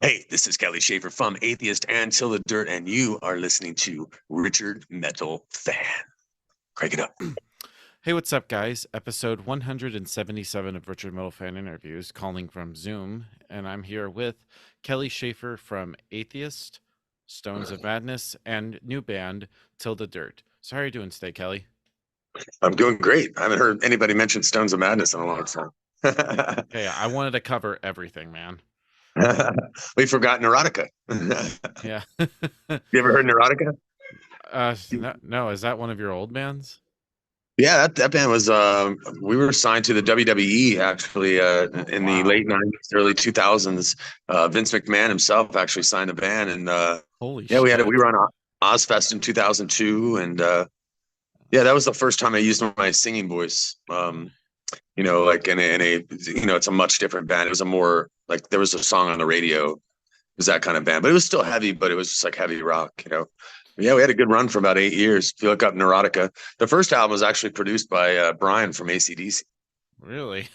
Hey, this is Kelly Shaefer from Atheist and Till the Dirt, and you are listening to Richard Metal Fan. Crank it up. Hey, what's up, guys? Episode 177 of Richard Metal Fan Interviews, calling from Zoom, and I'm here with Kelly Shaefer from Atheist, Stones of Madness, and new band Till the Dirt. So how are you doing today, Kelly? I'm doing great. I haven't heard anybody mention Stones of Madness in a long time. Okay, I wanted to cover everything, man. We forgot Neurotica. Yeah. You ever heard Neurotica? No, is that one of your old bands? Yeah, that band was we were signed to the WWE actually in the Wow. late 90s, early 2000s. Vince McMahon himself actually signed the band, and Holy yeah, we shit. were on Ozfest in 2002, and yeah, that was the first time I used my singing voice. Like it's a much different band. It was a more like there was a song on the radio. It was that kind of band, but it was still heavy, but it was just like heavy rock. But yeah, we had a good run for about 8 years. If you look up Neurotica, the first album was actually produced by Brian from AC/DC. Really?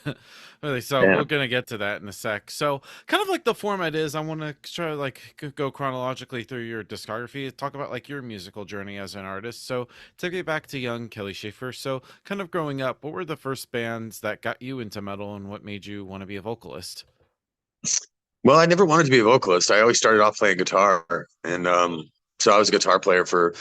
Really? So Yeah. we're gonna get to that in a sec. So kind of like the format is, I want to try to like go chronologically through your discography, talk about like your musical journey as an artist. So take me back to young Kelly Shaefer. So kind of growing up, what were the first bands that got you into metal, and what made you want to be a vocalist? Well, I never wanted to be a vocalist. I always started off playing guitar, and so I was a guitar player for,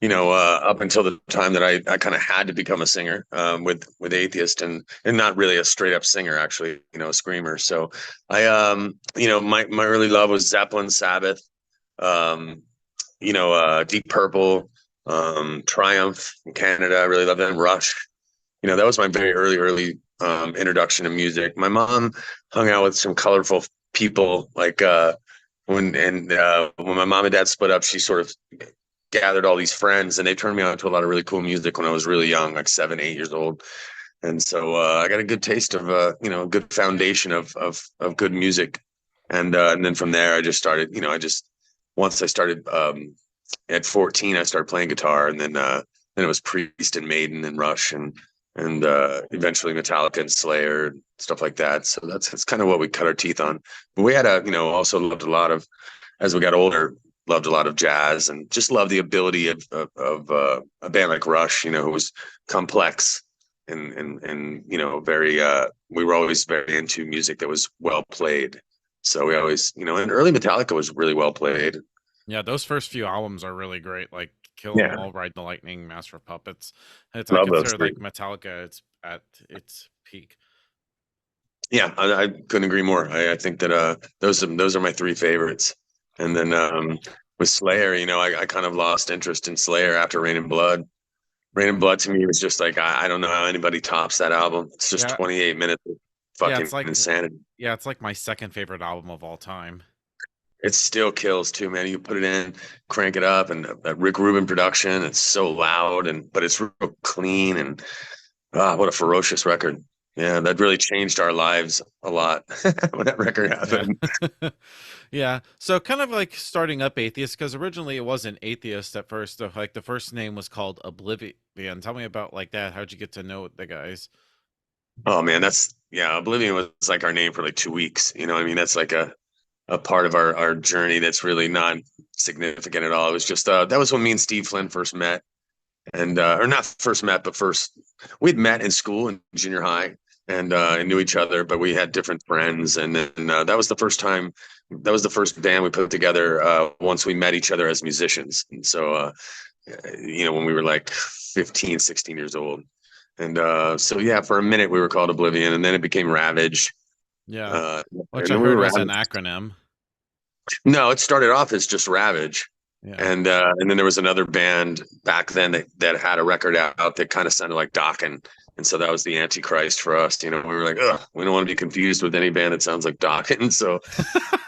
up until the time that I kind of had to become a singer with Atheist, and not really a straight up singer, actually, a screamer. So my early love was Zeppelin, Sabbath, um, Deep Purple, Triumph in Canada. I really loved them. Rush. That was my very early introduction to music. My mom hung out with some colorful people, like when my mom and dad split up, she sort of gathered all these friends, and they turned me on to a lot of really cool music when I was really young, like 7, 8 years old. And so I got a good taste of a good foundation of good music, and then from there I just started. Once I started at 14, I started playing guitar, and then it was Priest and Maiden and Rush and eventually Metallica and Slayer, stuff like that. So that's kind of what we cut our teeth on. But we had also loved a lot of, as we got older, loved a lot of jazz, and just loved the ability of a band like Rush, who was complex and very we were always very into music that was well played. So we always, and early Metallica was really well played. Yeah, those first few albums are really great. Like Kill 'Em Yeah, All, Ride the Lightning, Master of Puppets. I love those consider three. like Metallica. It's at its peak. Yeah, I couldn't agree more. I think that those are my three favorites. And then with Slayer, I kind of lost interest in Slayer after Rain and Blood. Rain and Blood to me was just like I don't know how anybody tops that album. It's just Yeah, 28 minutes of yeah, fucking insanity. it's like my second favorite album of all time. It still kills too, man. You put it in, crank it up, and that Rick Rubin production. It's so loud but it's real clean, and what a ferocious record. Yeah, that really changed our lives a lot when that record Yeah. happened. Yeah. So kind of like starting up Atheist, because originally it wasn't Atheist at first. Like the first name was called Oblivion. Tell me about like that. How'd you get to know the guys? Oh man, Oblivion was like our name for like 2 weeks. You know what I mean? That's like a part of our journey that's really not significant at all. It was just that was when me and Steve Flynn first met, and or not first met, but first we'd met in school in junior high, and knew each other, but we had different friends, and then that was the first time. That was the first band we put together once we met each other as musicians. And so when we were like 15, 16 years old. And so yeah, for a minute we were called Oblivion, and then it became Ravage. Yeah. Uh, Which and I then we heard were was an Ravage. acronym. No, it started off as just Ravage. Yeah. And then there was another band back then that had a record out that kind of sounded like Dokken. And so that was the Antichrist for us. We were like, ugh, we don't want to be confused with any band that sounds like Dokken. So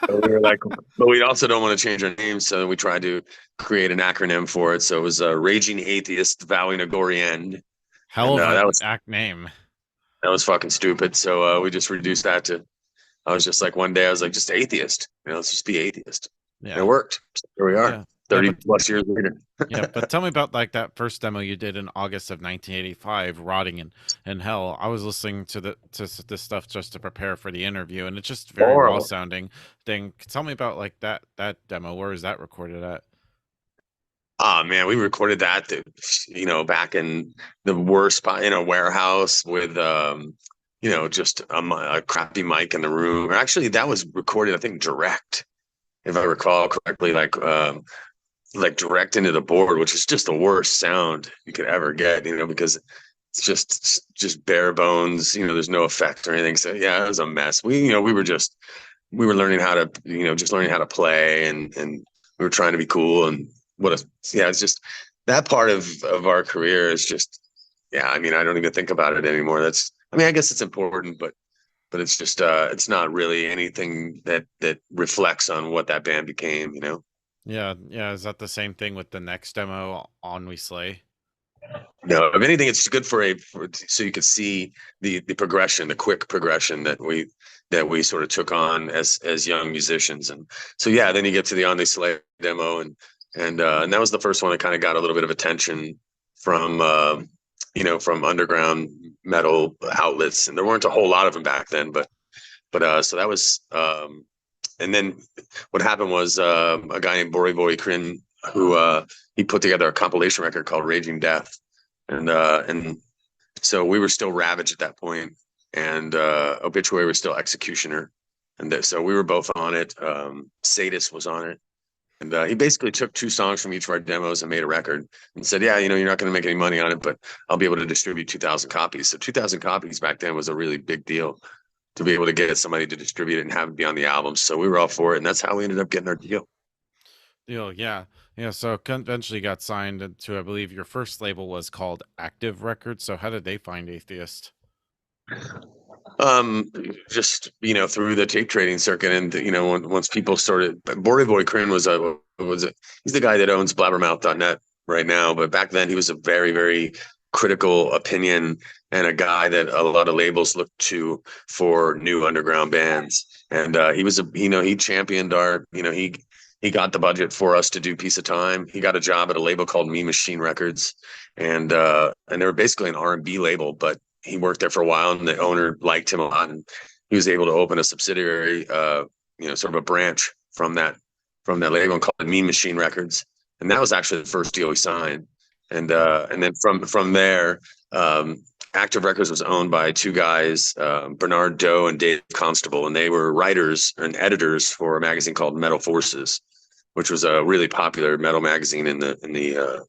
we were like, but we also don't want to change our name. So we tried to create an acronym for it. So it was Raging Atheist Vowing a Gory End. Hell And of that an was act name. fucking stupid. So we just reduced that to, I was just like, one day I was like, just atheist. Let's just be atheist. And it Yeah. worked. So here we are, Yeah. Yeah. 30 plus years later. Yeah, but tell me about like that first demo you did in August of 1985, "Rotting in Hell." I was listening to this stuff just to prepare for the interview, and it's just very raw Horrible. sounding thing. Tell me about like that demo. Where is that recorded at? Oh man, we recorded that, back in the worst spot in a warehouse with, just a crappy mic in the room. Or actually, that was recorded, I think, direct, if I recall correctly, like direct into the board, which is just the worst sound you could ever get, because it's just bare bones. There's no effect or anything. So yeah, it was a mess. We were learning how to, just learning how to play, and we were trying to be cool. And yeah, it's just that part of our career is just, yeah. I mean, I don't even think about it anymore. I mean, I guess it's important, but it's just, it's not really anything that reflects on what that band became. Yeah, yeah. Is that the same thing with the next demo, "On We Slay"? No, if anything, it's good so you could see the progression, the quick progression that we sort of took on as young musicians. And so yeah, then you get to the On They Slay demo, and that was the first one that kind of got a little bit of attention from from underground metal outlets, and there weren't a whole lot of them back then, but so that was, and then what happened was, a guy named Bori Bori Krin, who, he put together a compilation record called Raging Death, and so we were still Ravage at that point, and Obituary was still Executioner, and so we were both on it. Sadist was on it, and he basically took two songs from each of our demos and made a record, and said, "Yeah, you're not going to make any money on it, but I'll be able to distribute 2,000 copies." So 2,000 copies back then was a really big deal to be able to get somebody to distribute it and have it be on the album. So we were all for it, and that's how we ended up getting our deal. Deal, yeah, yeah. So eventually got signed to, I believe, your first label was called Active Records. So how did they find Atheist? Um, just through the tape trading circuit, and once people started, Bordy Boy Crane he's the guy that owns blabbermouth.net right now, but back then he was a very, very critical opinion, and a guy that a lot of labels looked to for new underground bands. And he championed he got the budget for us to do Piece of Time. He got a job at a label called Me Machine Records, and they were basically an R&B label, but he worked there for a while, and the owner liked him a lot, and he was able to open a subsidiary, sort of a branch from that label, and called it Mean Machine Records, and that was actually the first deal we signed. And Yeah, and then from there, Active Records was owned by two guys, Bernard Doe and Dave Constable, and they were writers and editors for a magazine called Metal Forces, which was a really popular metal magazine in the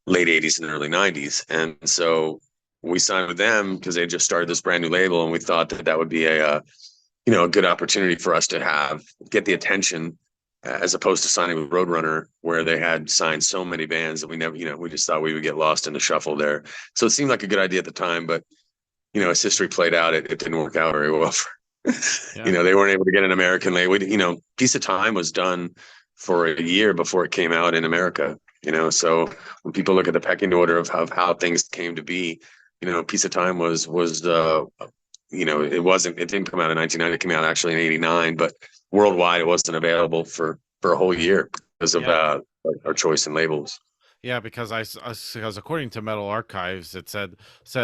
late 80s and early 90s. And so we signed with them because they just started this brand new label, and we thought that would be a good opportunity for us to get the attention, as opposed to signing with Roadrunner, where they had signed so many bands that we never, we just thought we would get lost in the shuffle there. So it seemed like a good idea at the time, but as history played out, it didn't work out very well. yeah, They weren't able to get an American label. Piece of Time was done for a year before it came out in America. So when people look at the pecking order of how things came to be, Piece of Time was the, it didn't come out in 1990. It came out actually in 89, but worldwide it wasn't available for a whole year because of yeah. our choice in labels. Yeah, because because according to Metal Archives, it said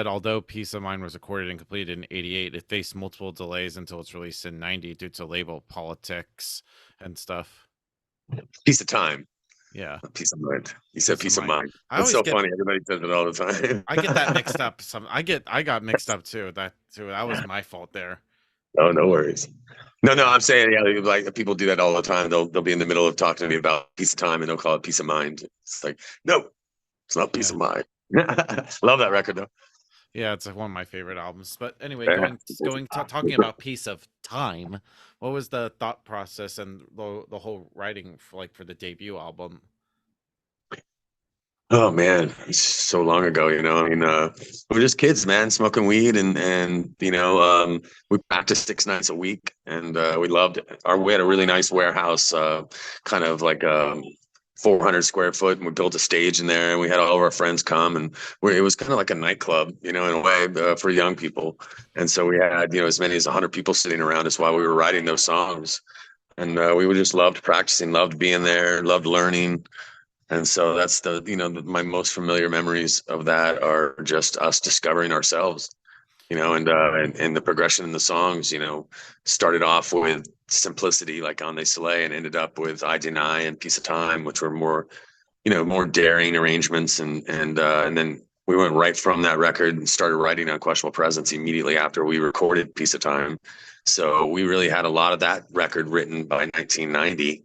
although Peace of Mind was recorded and completed in '88, it faced multiple delays until its release in '90 due to label politics and stuff. Piece of Time, Yeah, Peace of Mind. You said Peace of Peace of Mind. Mind. I That's always so get funny. Everybody says it all the I get that time. mixed up. I got mixed up too. That was my fault there. Oh, no worries. No, Yeah, I'm saying, yeah, like people do that all the time. They'll be in the middle of talking to me about Peace of Time, and they'll call it Peace of Mind. It's like, no, it's not Peace yeah, of Mind. Love that record though. yeah. It's like one of my favorite albums. But anyway, Yeah. talking about Piece of Time. What was the thought process and the whole writing for the debut album? Oh man, it's so long ago. I mean, we were just kids, man, smoking weed, and we practiced 6 nights a week, and we had a really nice warehouse, kind of like 400 square foot, and we built a stage in there, and we had all of our friends come, and it was kind of like a nightclub, in a way, for young people. And so we had, as many as 100 people sitting around us while we were writing those songs, and we would just loved practicing, loved being there, loved learning. And so that's my most familiar memories of that are just us discovering ourselves, and the progression in the songs, started off with Simplicity, like On They Slay, and ended up with I Deny and Piece of Time, which were more daring arrangements, and then we went right from that record and started writing Unquestionable Presence immediately after we recorded Piece of Time. So we really had a lot of that record written by 1990,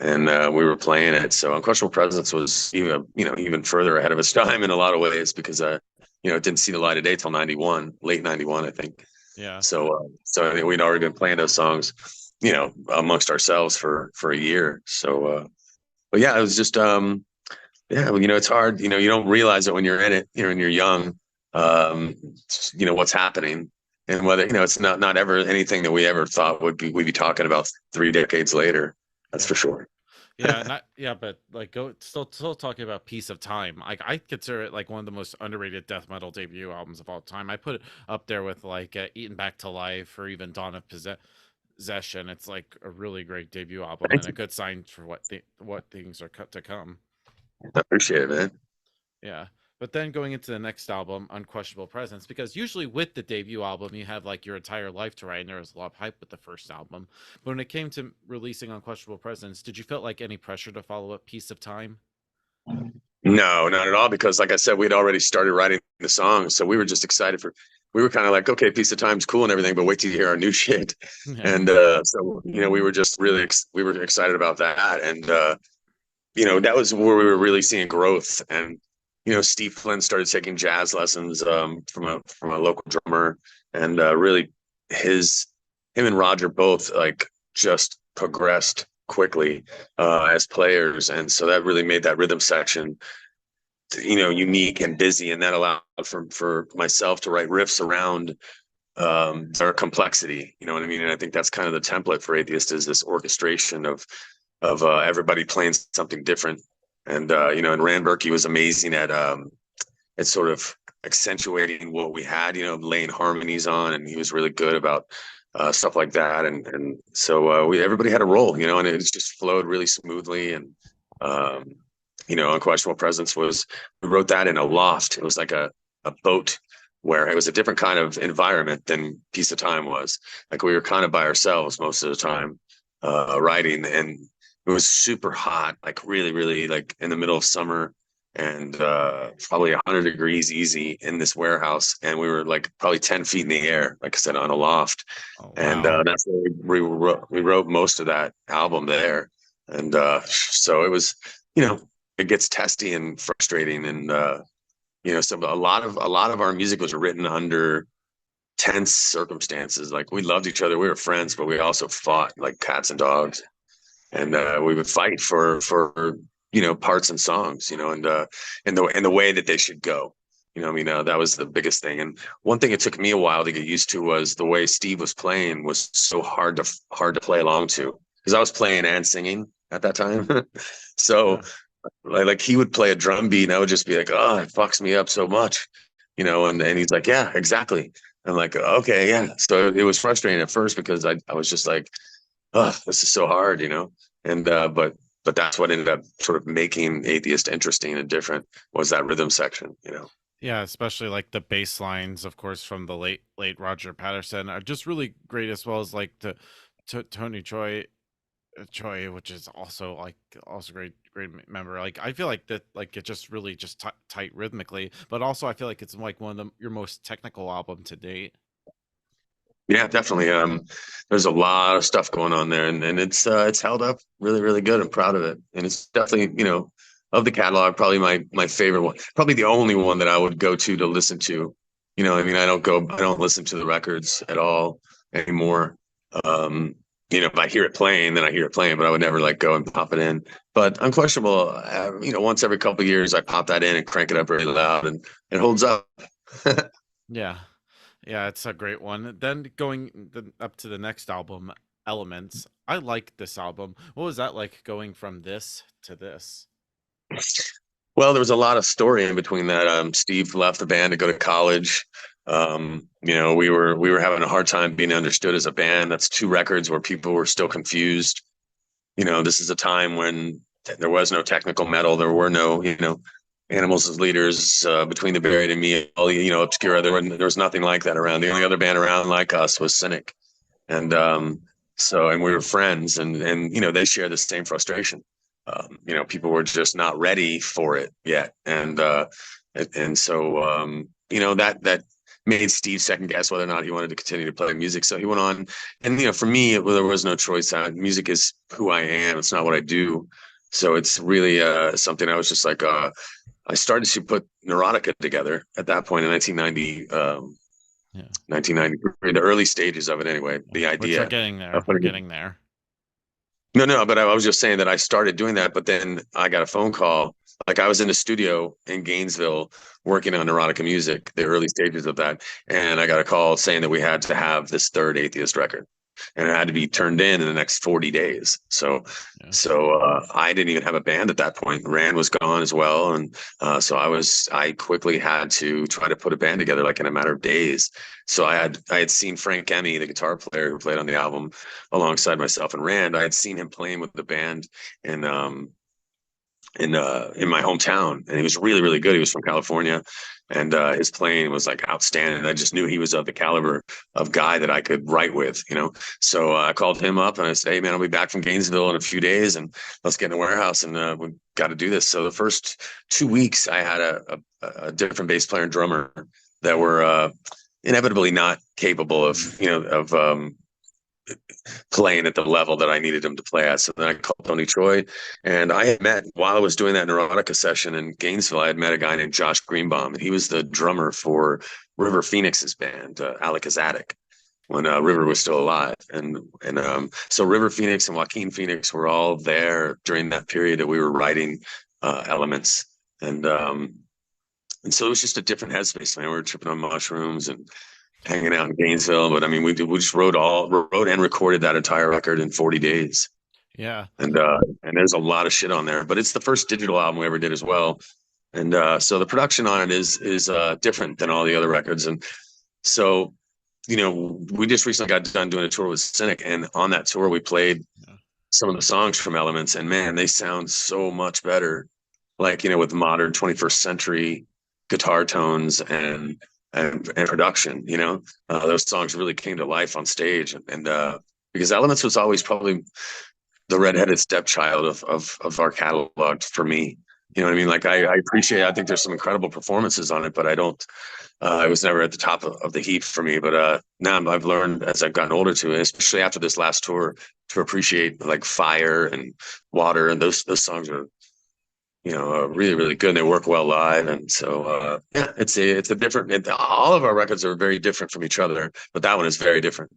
and we were playing it. So Unquestionable Presence was even further ahead of its time in a lot of ways, because it didn't see the light of day till 91, late 91, I think. Yeah. So I think we'd already been playing those songs, amongst ourselves for a year. So but yeah, it was just yeah, well, it's hard. You don't realize it when you're in it, when you're young, um, what's happening, and whether, it's not ever anything that we ever thought we'd be talking about 3 decades later. That's Yeah. for sure. Yeah, not yeah, but like go still talking about Piece of Time. Like I consider it like one of the most underrated death metal debut albums of all time. I put it up there with like Eaten Back to Life or even Dawn of Possession. It's like a really great debut album Thank and a you. good sign for what things are cut to come. I appreciate it, man. Yeah. But then going into the next album, Unquestionable Presence, because usually with the debut album, you have like your entire life to write, and there was a lot of hype with the first album. But when it came to releasing Unquestionable Presence, did you feel like any pressure to follow up Piece of Time? No, not at all. Because, like I said, we'd already started writing the songs, so we were just excited for. We were kind of like, okay, Piece of Time's cool and everything, but wait till you hear our new shit. Yeah. And so we were just really we were excited about that, and that was where we were really seeing growth. And Steve Flynn started taking jazz lessons, from a local drummer, and really his him and Roger both like just progressed quickly as players, and so that really made that rhythm section unique and busy, and that allowed for myself to write riffs around their complexity. You know what I mean? And I think that's kind of the template for Atheist, is this orchestration of everybody playing something different. And and Rand Berkey was amazing at sort of accentuating what we had, laying harmonies on, and he was really good about stuff like that. And so we everybody had a role, and it just flowed really smoothly. And um, Unquestionable Presence was we wrote that in a loft. It was like a boat, where it was a different kind of environment than Piece of Time was. Like we were kind of by ourselves most of the time writing, and it was super hot, like really, really, like in the middle of summer, and probably 100 degrees easy in this warehouse, and we were like probably 10 feet in the air, like I said, on a loft. Oh And wow. that's where we wrote most of that album there. And so it was, it gets testy and frustrating, and so a lot of our music was written under tense circumstances. Like we loved each other, we were friends, but we also fought like cats and dogs, and we would fight for parts and songs, and the way that they should go. I mean, that was the biggest thing. And one thing it took me a while to get used to was the way Steve was playing was so hard to play along to, because I was playing and singing at that time. So Yeah. like he would play a drum beat, and I would just be like, oh, it fucks me up so much, and he's like, yeah, exactly. I'm like, okay, yeah. So it was frustrating at first, because I was just like, oh, this is so hard, and but that's what ended up sort of making Atheist interesting and different, was that rhythm section. Yeah, especially like the bass lines, of course, from the late Roger Patterson are just really great, as well as like the Tony Choi, which is also like also great member. Like I feel like that like it just really just tight rhythmically, but also I feel like it's like one of your most technical album to date. Yeah, definitely. There's a lot of stuff going on there, and it's held up really, really good. I'm proud of it, and it's definitely, of the catalog, probably my favorite one. Probably the only one that I would go to listen to. I mean, I don't listen to the records at all anymore. Um, if I hear it playing, then I hear it playing, but I would never like go and pop it in. But Unquestionable, once every couple of years, I pop that in and crank it up really loud, and it holds up. Yeah. Yeah, it's a great one. Then up to the next album, Elements. I like this album. What was that like going from this to this? Well, there was a lot of story in between that. Steve left the band to go to college. We were having a hard time being understood as a band. That's two records where people were still confused. This is a time when there was no technical metal. There were no, Animals as Leaders, Between the Buried and Me, all Obscura. There was nothing like that around. The only other band around like us was Cynic, and and we were friends, and they share the same frustration. People were just not ready for it yet, and that made Steve second guess whether or not he wanted to continue to play music. So he went on, and for me, there was no choice. Music is who I am. It's not what I do. So it's really something I was just like. I started to put Neurotica together at that point in 1990. Yeah. 1993, the early stages of it anyway. The Which we're idea getting there. of We're putting it. getting there. No, but I was just saying that I started doing that, but then I got a phone call. Like I was in the studio in Gainesville working on Neurotica music, the early stages of that, and I got a call saying that we had to have this third Atheist record, and it had to be turned in the next 40 days. So, Yeah. I didn't even have a band at that point. Rand was gone as well, and so I quickly had to try to put a band together like in a matter of days. So I had seen Frank Emmy, the guitar player who played on the album alongside myself and Rand. I had seen him playing with the band in in my hometown, and he was really really good. He was from California, and his playing was like outstanding. I just knew he was of the caliber of guy that I could write with. So I called him up and I said, "Hey man, I'll be back from Gainesville in a few days, and let's get in the warehouse and we got to do this." So the first 2 weeks, I had a different bass player and drummer that were inevitably not capable of playing at the level that I needed him to play at. So then I called Tony Troy, and I had met while I was doing that Neurotica session in Gainesville. I had met a guy named Josh Greenbaum, and he was the drummer for River Phoenix's band, Alakazattic, when River was still alive. So River Phoenix and Joaquin Phoenix were all there during that period that we were writing Elements, and so it was just a different headspace, man. We were tripping on mushrooms and hanging out in Gainesville. But I mean, we just wrote and recorded that entire record in 40 days. Yeah. And there's a lot of shit on there, but it's the first digital album we ever did as well. And so the production on it is different than all the other records. And so, we just recently got done doing a tour with Cynic, and on that tour we played some of the songs from Elements, and man, they sound so much better, like, with modern 21st century guitar tones and production. Those songs really came to life on stage, and because Elements was always probably the redheaded stepchild of our catalog for me. You know what I mean? Like I appreciate, I think there's some incredible performances on it, but I don't, it was never at the top of the heap for me. But now I've learned as I've gotten older to, especially after this last tour, to appreciate like Fire and Water, and those songs are, really really good, and they work well live. And so yeah, it's a different. All of our records are very different from each other, but that one is very different.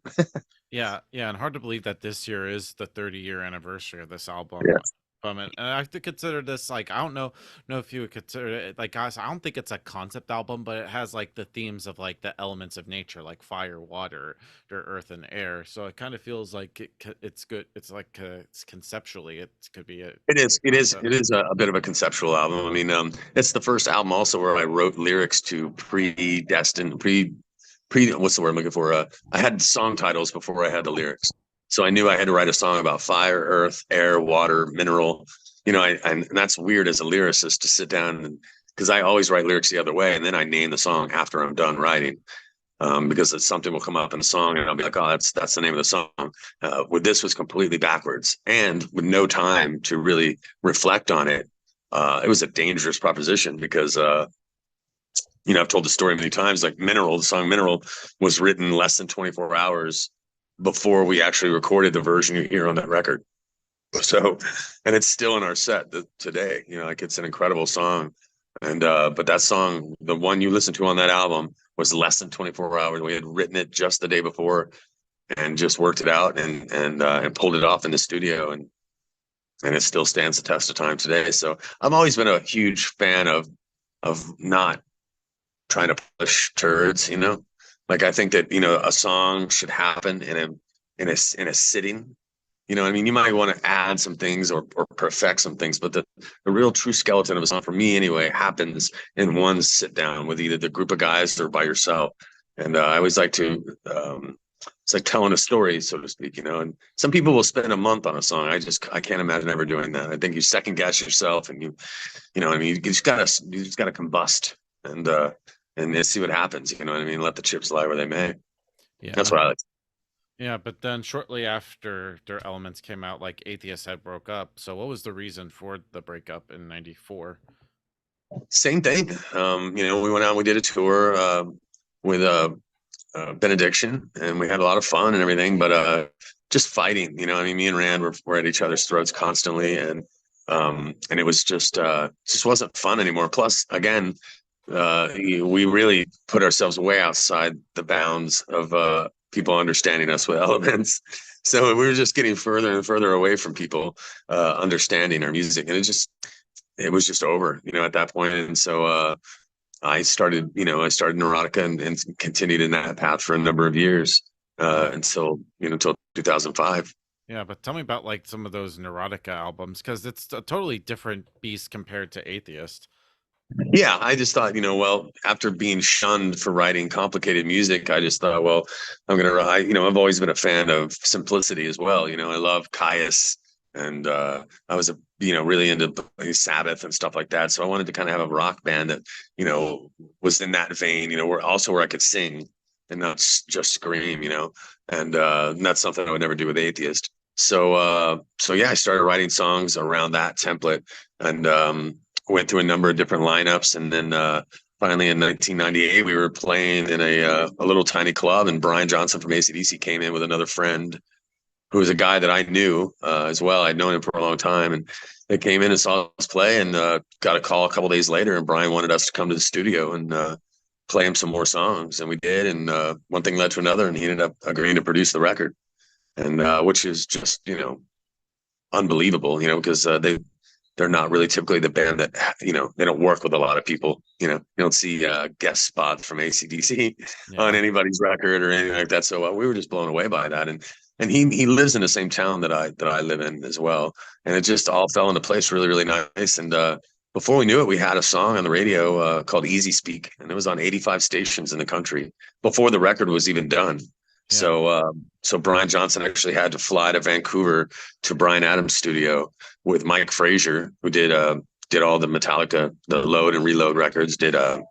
Yeah, and hard to believe that this year is the 30-year anniversary of this album. Yeah. From it, and I have to consider this like, I don't know if you would consider it like, guys, I don't think it's a concept album, but it has like the themes of like the elements of nature, like fire, water, earth, and air. So it kind of feels like it's good. It's like it's conceptually it could be a It is. It is. concept. It is a bit of a conceptual album. I mean, it's the first album also where I wrote lyrics to predestined what's the word I'm looking for? I had song titles before I had the lyrics, so I knew I had to write a song about fire, earth, air, water, mineral. And that's weird as a lyricist to sit down and, because I always write lyrics the other way, and then I name the song after I'm done writing. Because it's something will come up in the song, and I'll be like, "Oh, that's the name of the song." With this was completely backwards, and with no time to really reflect on it. It was a dangerous proposition because I've told the story many times. Like Mineral, the song Mineral was written less than 24 hours before we actually recorded the version you hear on that record. So, and it's still in our set today. Like it's an incredible song. And but that song, the one you listen to on that album, was less than 24 hours. We had written it just the day before and just worked it out and pulled it off in the studio, and it still stands the test of time today. So I've always been a huge fan of not trying to push turds. Like I think that a song should happen in a sitting. I mean, you might want to add some things or perfect some things, but the real true skeleton of a song, for me anyway, happens in one sit down with either the group of guys or by yourself. And I always like to it's like telling a story, so to speak, you know. And some people will spend a month on a song. I can't imagine ever doing that. I think you second guess yourself, and you know what I mean. You just gotta combust and see what happens. You know what I mean. Let the chips lie where they may. That's Yeah. what I like. Yeah, but then shortly after their Elements came out, like Atheist had broke up. So what was the reason for the breakup in '94? Same thing. You know, we went out, we did a tour with Benediction, and we had a lot of fun and everything, but just fighting. You know, I mean, me and Rand were at each other's throats constantly, and it was just wasn't fun anymore. Plus, again, we really put ourselves way outside the bounds of people understanding us with elements. So we were just getting further and further away from people understanding our music, and it was just over, you know, at that point. And so I started Neurotica and continued in that path for a number of years Yeah. until 2005. Yeah, but tell me about like some of those Neurotica albums, because it's a totally different beast compared to Atheist. Yeah, I just thought, you know, well, after being shunned for writing complicated music, I just thought, well, I've always been a fan of simplicity as well. You know, I love Caius, and I was really into Sabbath and stuff like that. So I wanted to kind of have a rock band that, you know, was in that vein, you know, where I could sing and not just scream, you know, and that's something I would never do with Atheist. So yeah, I started writing songs around that template, and went through a number of different lineups, and then finally in 1998 we were playing in a little tiny club, and Brian Johnson from AC/DC came in with another friend who was a guy that I knew as well. I'd known him for a long time, and they came in and saw us play, and got a call a couple days later, and Brian wanted us to come to the studio and play him some more songs, and we did, and one thing led to another, and he ended up agreeing to produce the record, and which is just, you know, unbelievable, you know, because they're not really typically the band that, you know, they don't work with a lot of people. You know, you don't see guest spots from AC/DC on Yeah. anybody's record or anything like that. So we were just blown away by that. And he lives in the same town that I live in as well. And it just all fell into place really, really nice. And before we knew it, we had a song on the radio called Easy Speak, and it was on 85 stations in the country before the record was even done. Yeah. So Brian Johnson actually had to fly to Vancouver to Bryan Adams' studio with Mike Frazier, who did all the Metallica, the Load and Reload records, did the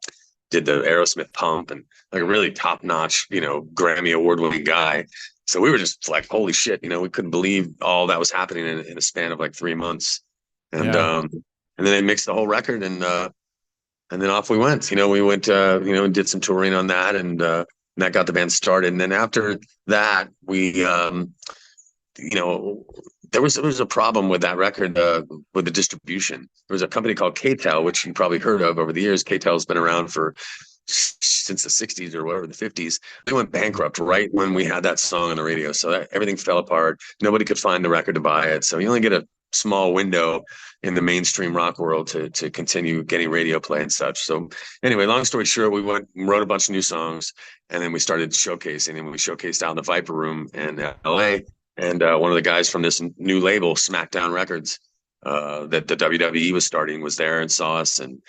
Aerosmith Pump, and like a really top notch, you know, Grammy award winning guy. So we were just like, holy shit, you know, we couldn't believe all that was happening in a span of like 3 months, Yeah. and then they mixed the whole record, and then off we went. You know, we went, and did some touring on that, and that got the band started. And then after that, we, there was a problem with that record, with the distribution. There was a company called KTEL, which you probably heard of over the years. KTEL's been around since the 60s or whatever, the 50s. They went bankrupt right when we had that song on the radio. So everything fell apart. Nobody could find the record to buy it. So you only get a small window in the mainstream rock world to continue getting radio play and such. So anyway, long story short, we wrote a bunch of new songs, and then we started showcasing, and we showcased out in the Viper Room in LA. And one of the guys from this new label, SmackDown Records, that the WWE was starting, was there and saw us. And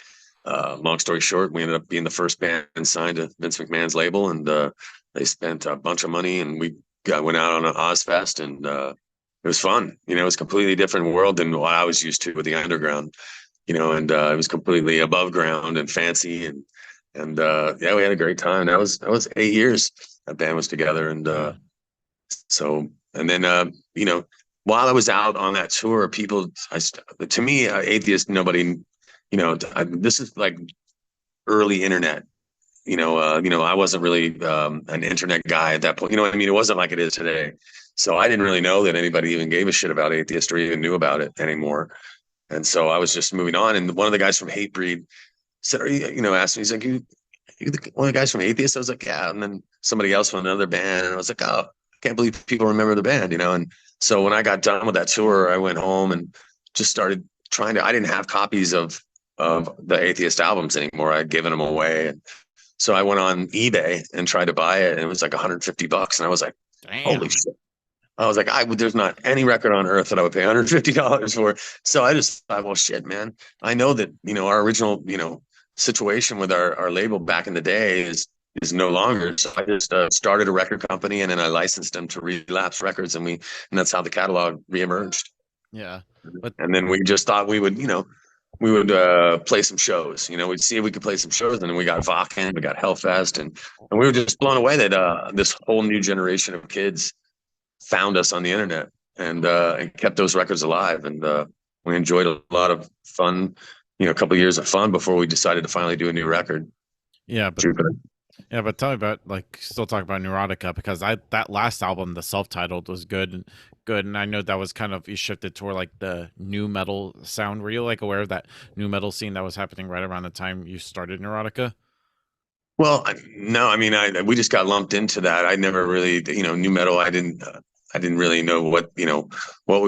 long story short, we ended up being the first band signed to Vince McMahon's label, and they spent a bunch of money, and we went out on an Ozfest, and it was fun. You know, it was a completely different world than what I was used to with the underground. You know, and it was completely above ground and fancy, and yeah, we had a great time. That was 8 years that band was together, and Yeah. so and then while I was out on that tour, to me, Atheist, nobody, you know, this is like early internet. I wasn't really an internet guy at that point. You know what I mean? It wasn't like it is today. So I didn't really know that anybody even gave a shit about Atheist or even knew about it anymore. And so I was just moving on. And one of the guys from Hatebreed said, asked me, he's like, you one of the guys from Atheist? I was like, yeah. And then somebody else from another band. And I was like, oh, I can't believe people remember the band, you know? And so when I got done with that tour, I went home and just started I didn't have copies of the Atheist albums anymore. I'd given them away. And so I went on eBay and tried to buy it, and it was like $150. And I was like, holy Damn. shit. I was like, there's not any record on earth that I would pay $150 for. So I just thought, well, shit, man. I know that, our original, situation with our label back in the day is is no longer. So I just started a record company, and then I licensed them to Relapse Records, and that's how the catalog reemerged. Yeah. But And then we just thought we would play some shows. We'd see if we could play some shows, and then we got Vakken, we got Hellfest, and we were just blown away that this whole new generation of kids found us on the internet and kept those records alive. And we enjoyed a lot of fun, a couple of years of fun before we decided to finally do a new record, yeah, but Jupiter. yeah, but tell me about like still talk about Neurotica because I that last album, the self-titled, was good, and I know that was kind of you shifted toward like the new metal sound. Were you like aware of that new metal scene that was happening right around the time you started Neurotica? Well, no, I mean, we just got lumped into that. I never really, new metal. I didn't really know what we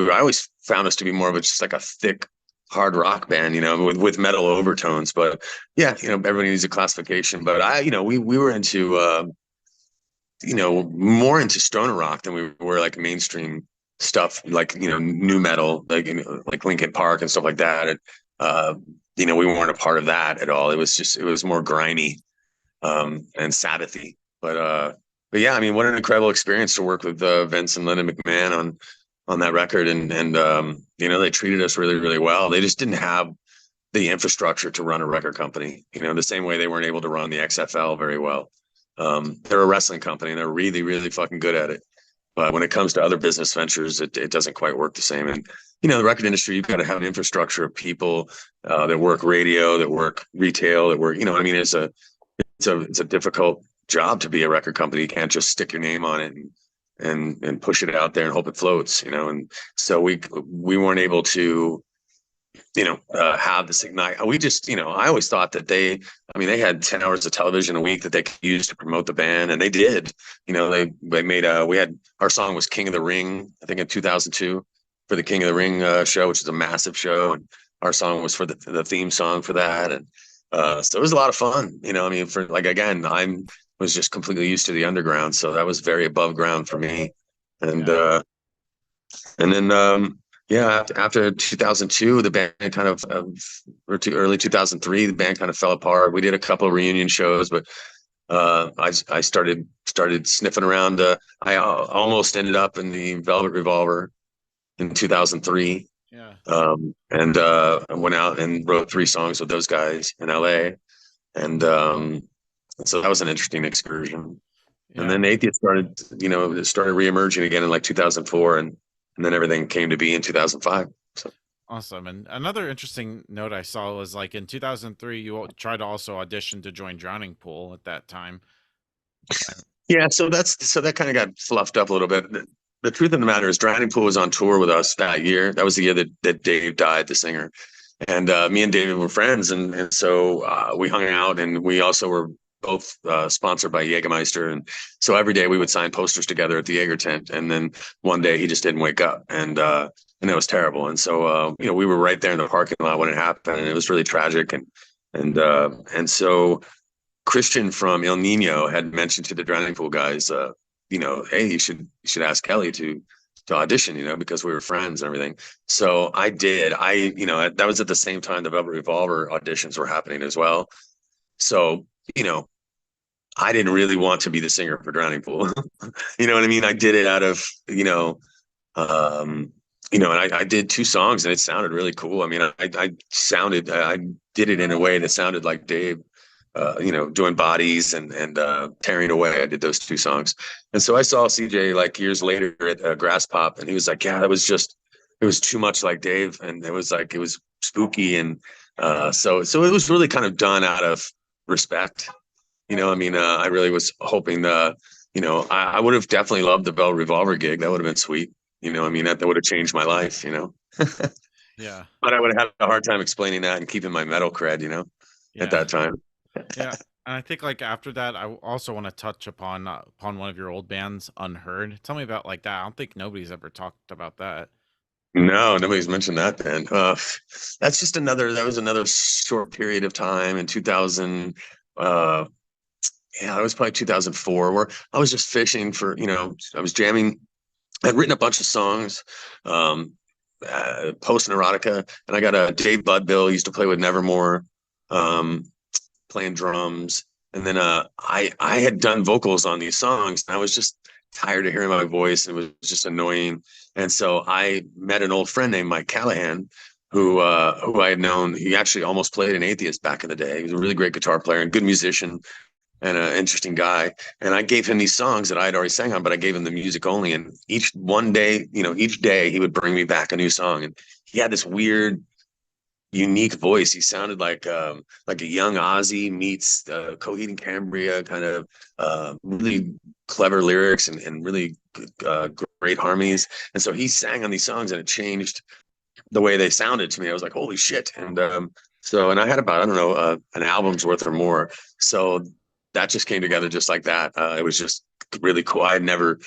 were. I always found us to be more of just like a thick, hard rock band, with metal overtones. But yeah, everybody needs a classification. But we were into, more into stoner rock than we were like mainstream stuff, like new metal, like like Linkin Park and stuff like that. And we weren't a part of that at all. It was more grimy and Sabbathy. But yeah, I mean, what an incredible experience to work with Vince and Lennon McMahon on that record, and they treated us really, really well. They just didn't have the infrastructure to run a record company, the same way they weren't able to run the XFL very well. They're a wrestling company and they're really, really fucking good at it. But when it comes to other business ventures, it doesn't quite work the same. And the record industry, you've got to have an infrastructure of people that work radio, that work retail, that work. I mean, it's a difficult job to be a record company. You can't just stick your name on it and push it out there and hope it floats. And so we weren't able to have this ignite. We just, I always thought that they had 10 hours of television a week that they could use to promote the band. And they did, they made our song was King of the Ring, I think in 2002 for the King of the Ring show, which is a massive show. And our song was for the theme song for that. And so it was a lot of fun, I mean, for like, again, was just completely used to the underground. So that was very above ground for me. And, Yeah. and then, yeah, after 2002, the band kind of, or to early 2003, the band kind of fell apart. We did a couple of reunion shows, but I started sniffing around. I almost ended up in the Velvet Revolver in 2003, Yeah. and I went out and wrote 3 songs with those guys in LA, and so that was an interesting excursion. And Yeah. then Atheist it started reemerging again in like 2004, and then everything came to be in 2005. So Awesome. And another interesting note I saw was like in 2003, you tried to also audition to join Drowning Pool at that time. yeah, so that kind of got fluffed up a little bit. The truth of the matter is, Drowning Pool was on tour with us that year. That was the year that Dave died, the singer, and me and David were friends, and so we hung out, and we also were both sponsored by Jägermeister, and so every day we would sign posters together at the Jaeger tent. And then one day he just didn't wake up, and it was terrible. And so we were right there in the parking lot when it happened, and it was really tragic. And so Christian from El Nino had mentioned to the Drowning Pool guys, hey, you should ask Kelly to audition, because we were friends and everything. So I did. That was at the same time the Velvet Revolver auditions were happening as well. So, I didn't really want to be the singer for Drowning Pool. You know what I mean? I did it out of, and I did 2 songs and it sounded really cool. I mean, I did it in a way that sounded like Dave, doing Bodies and Tearing Away. I did those 2 songs. And so I saw CJ like years later at Grass Pop, and he was like, yeah, it was too much like Dave. And it was spooky. And so it was really kind of done out of respect. I mean, I really was hoping, I would have definitely loved the Bell Revolver gig. That would have been sweet. I mean, that would have changed my life, Yeah. but I would have had a hard time explaining that and keeping my metal cred, at Yeah. that time. Yeah. And I think like after that, I also want to touch upon one of your old bands, Unheard. Tell me about like that. I don't think nobody's ever talked about that. No, nobody's mentioned that then. That was another short period of time in 2000. Yeah, it was probably 2004, where I was just fishing for, I was jamming. I'd written a bunch of songs, post erotica, and I got a Dave Budbill. He used to play with Nevermore, playing drums, And then I had done vocals on these songs, and I was just tired of hearing my voice, and it was just annoying. And so I met an old friend named Mike Callahan, who I had known. He actually almost played an Atheist back in the day. He was a really great guitar player and good musician and an interesting guy. And I gave him these songs that I had already sang on, but I gave him the music only. And each one day, each day he would bring me back a new song. And he had this weird, unique voice. He sounded like a young Ozzy meets Coheed and Cambria, kind of really clever lyrics and really great harmonies. And so he sang on these songs, and it changed the way they sounded to me. I was like, holy shit. And I had about, I don't know, an album's worth or more. So that just came together just like that. It was just really cool. I had never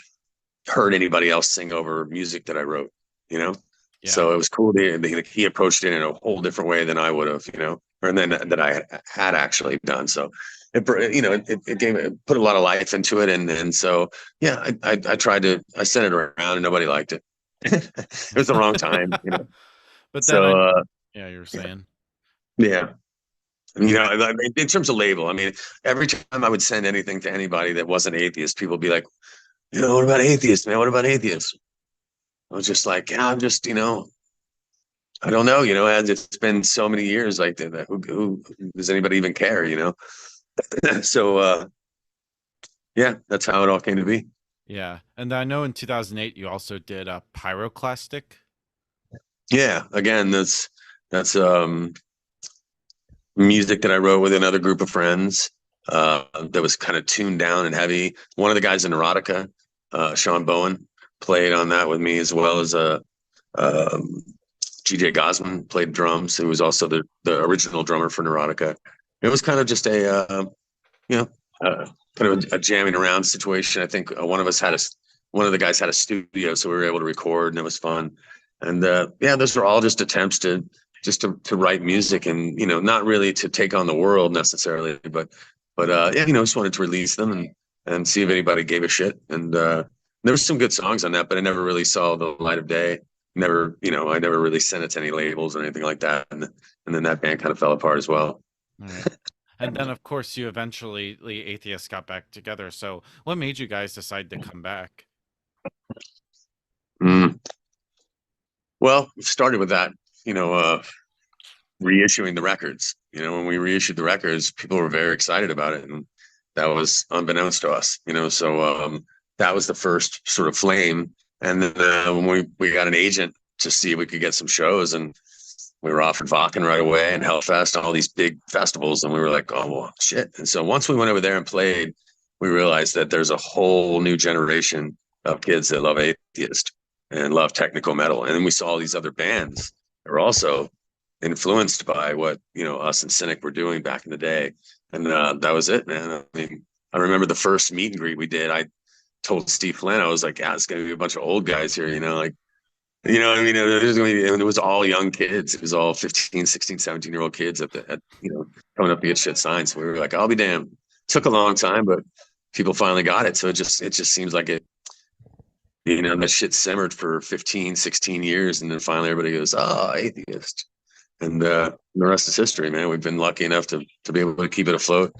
heard anybody else sing over music that I wrote, you know? Yeah. So it was cool. He approached it in a whole different way than I would have, or then that I had actually done. So it gave it put a lot of life into it. And so, yeah, I tried I sent it around and nobody liked it. It was the wrong time, But then So, yeah, you were yeah, saying. yeah. In terms of label, I mean, every time I would send anything to anybody that wasn't atheist, people would be like, what about atheists, man? What about atheists? I was just like, yeah, I'm just, I don't know, as it's been so many years, like who does anybody even care, So, yeah, that's how it all came to be. Yeah. And I know in 2008 you also did a Pyroclastic. Yeah, again, that's music that I wrote with another group of friends that was kind of tuned down and heavy. One of the guys in Neurotica, Sean Bowen, played on that with me, as well as um, GJ Gosman played drums, who was also the original drummer for Neurotica. It was kind of just you know, kind of a jamming around situation. I think one of the guys had a studio, so we were able to record, and it was fun. And yeah, those were all just attempts to write music, and not really to take on the world necessarily, but yeah, just wanted to release them and see if anybody gave a shit. And there was some good songs on that, but I never really saw the light of day. Never, I never really sent it to any labels or anything like that. And then that band kind of fell apart as well. All right. And then of course you eventually the Atheists got back together. So what made you guys decide to come back? Mm. Well, it started with that, you know, uh, reissuing the records. When we reissued the records, people were very excited about it, and that was unbeknownst to us. So that was the first sort of flame. And then when we got an agent to see if we could get some shows, and we were offered Wacken right away and Hellfest and all these big festivals, and we were like, oh well, shit. And so once we went over there and played, we realized that there's a whole new generation of kids that love Atheist and love technical metal, and then we saw all these other bands that were also influenced by what us and Cynic were doing back in the day, and that was it, man. I mean, I remember the first meet and greet we did. I told Steve Flynn, I was like, yeah, it's gonna be a bunch of old guys here, like, what I mean? It was all young kids. It was all 15, 16, 17-year-old kids coming up to get shit signed. So we were like, I'll be damned. Took a long time, but people finally got it. So it just seems like that shit simmered for 15, 16 years. And then finally everybody goes, oh, atheist. And the rest is history, man. We've been lucky enough to be able to keep it afloat,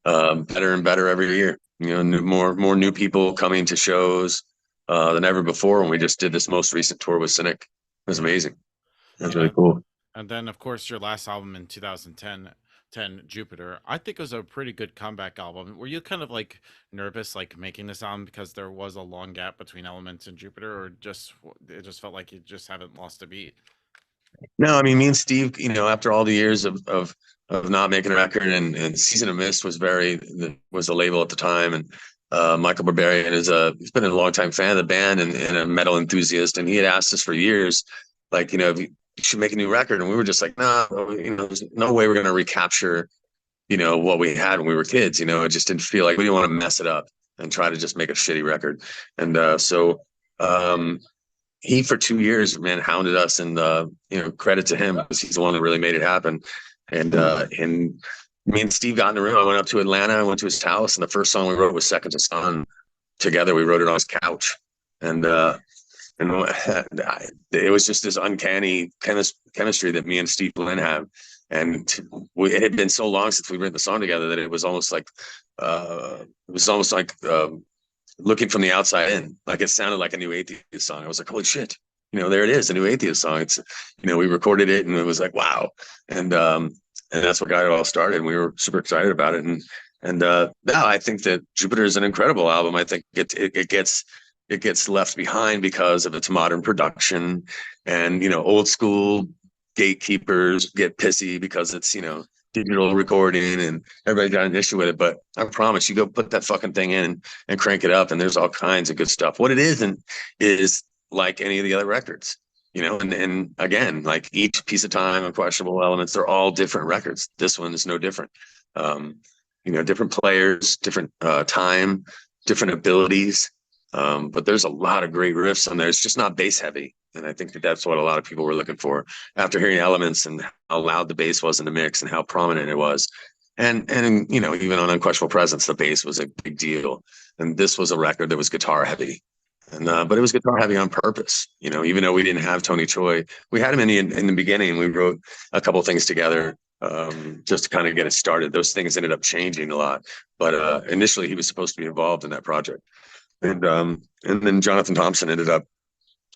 better and better every year. More new people coming to shows than ever before. When we just did this most recent tour with Cynic, it was amazing. It was really Yeah. cool. And then of course your last album in 2010, Jupiter, I think was a pretty good comeback album. Were you kind of like nervous like making this album because there was a long gap between Elements and Jupiter, or just it just felt like you just haven't lost a beat? No, I mean, me and Steve, after all the years of not making a record, and Season of Mist was the label at the time, and Michael Barbarian he's been a long time fan of the band and a metal enthusiast, and he had asked us for years, like, if you should make a new record, and we were just like, no, there's no way we're going to recapture, what we had when we were kids. It just didn't feel like we didn't want to mess it up and try to just make a shitty record, and so. He for 2 years, man, hounded us, and credit to him, because he's the one that really made it happen. And me and Steve got in the room. I went up to Atlanta. I went to his house, and the first song we wrote was Second to Sun. Together, we wrote it on his couch, and it was just this uncanny chemistry that me and Steve Lynn have. And it had been so long since we written the song together that it was almost like looking from the outside in. Like it sounded like a new Atheist song. I was like, holy shit, there it is, a new Atheist song. It's, we recorded it and it was like, wow. And that's what got it all started. And we were super excited about it. And now I think that Jupiter is an incredible album. I think it gets left behind because of its modern production, and old school gatekeepers get pissy because it's digital recording, and everybody got an issue with it. But I promise you, go put that fucking thing in and crank it up, and there's all kinds of good stuff. What it isn't is like any of the other records, and again, like Each Piece of Time, Unquestionable Elements, they're all different records. This one is no different. Different players, different time, different abilities. But there's a lot of great riffs on there. It's just not bass heavy. And I think that's what a lot of people were looking for after hearing Elements and how loud the bass was in the mix and how prominent it was. And even on Unquestionable Presence, the bass was a big deal. And this was a record that was guitar heavy. And but it was guitar heavy on purpose. Even though we didn't have Tony Choi, we had him in the beginning. We wrote a couple of things together just to kind of get it started. Those things ended up changing a lot. But initially, he was supposed to be involved in that project. And then Jonathan Thompson ended up,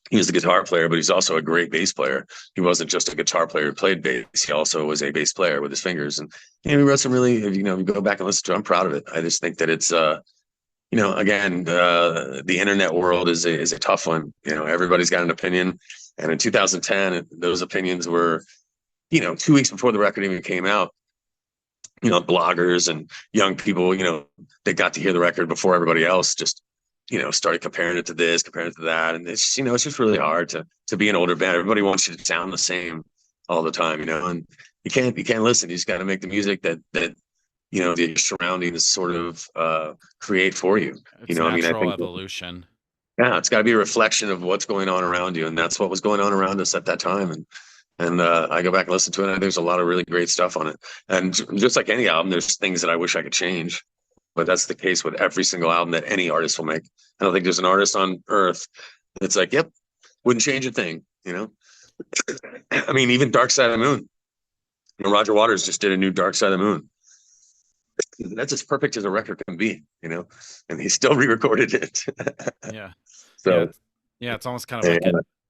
he was the guitar player, but he's also a great bass player. He wasn't just a guitar player who played bass. He also was a bass player with his fingers. And we wrote some really, you go back and listen to it, I'm proud of it. I just think that it's, again, the internet world is a tough one. Everybody's got an opinion. And in 2010, those opinions were, 2 weeks before the record even came out, bloggers and young people, they got to hear the record before everybody else, just started comparing it to this, comparing it to that. And it's, it's just really hard to be an older band. Everybody wants you to sound the same all the time, and you can't listen. You just got to make the music that the surroundings sort of create for you. It's natural evolution. Yeah, it's got to be a reflection of what's going on around you. And that's what was going on around us at that time. And I go back and listen to it, and there's a lot of really great stuff on it. And just like any album, there's things that I wish I could change. But that's the case with every single album that any artist will make. I don't think there's an artist on earth that's like, yep, wouldn't change a thing, I mean, even Dark Side of the Moon. Roger Waters just did a new Dark Side of the Moon. That's as perfect as a record can be, and he still re-recorded it. Yeah. So yeah, it's almost kind of like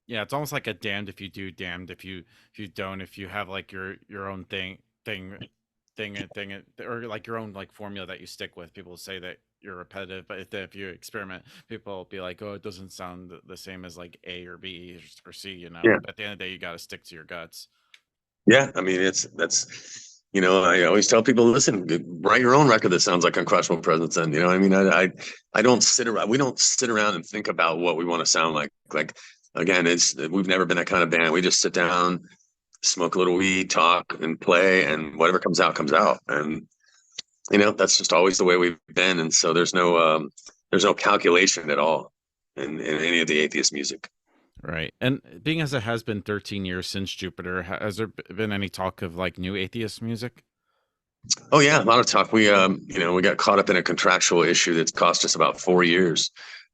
it's almost like a damned if you do, damned if you don't. If you have like your own thing, or like your own like formula that you stick with. People say that you're repetitive, but if you experiment, people will be like, oh, it doesn't sound the same as like A or B or C. Yeah. But at the end of the day, you got to stick to your guts. Yeah, I mean, that's I always tell people, listen, write your own record that sounds like Unquestionable Presence. And I mean, I don't sit around. We don't sit around and think about what we want to sound like. Like, again, we've never been that kind of band. We just sit down, smoke a little weed, talk, and play, and whatever comes out comes out. And that's just always the way we've been. And so there's no calculation at all in any of the Atheist music. Right. And being as it has been 13 years since Jupiter, has there been any talk of like new Atheist music? Oh yeah, a lot of talk. We we got caught up in a contractual issue that's cost us about 4 years.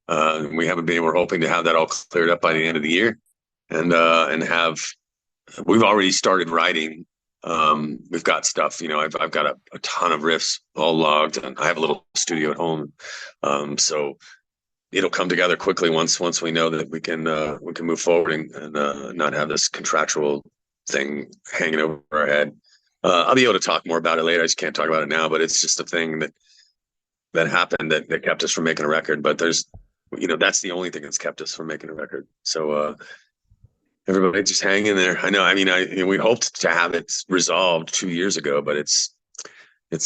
We're hoping to have that all cleared up by the end of the year, and we've already started writing. We've got stuff, I've got a ton of riffs all logged, and I have a little studio at home. So it'll come together quickly once we know that we can move forward and not have this contractual thing hanging over our head. I'll be able to talk more about it later. I just can't talk about it now, but it's just a thing that happened that kept us from making a record. But there's, that's the only thing that's kept us from making a record. So everybody just hang in there. I know. I mean, we hoped to have it resolved 2 years ago, but it's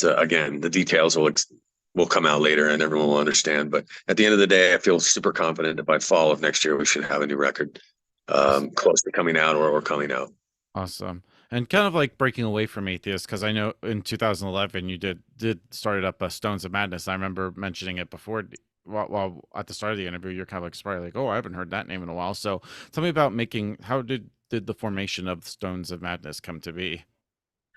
again, the details will come out later and everyone will understand. But at the end of the day, I feel super confident that by fall of next year, we should have a new record close to coming out or coming out. Awesome. And kind of like breaking away from Atheist, because I know in 2011 you did started up Stones of Madness. I remember mentioning it before while at the start of the interview. You're kind of like surprised, like, oh, I haven't heard that name in a while. So tell me about how did the formation of Stones of Madness come to be?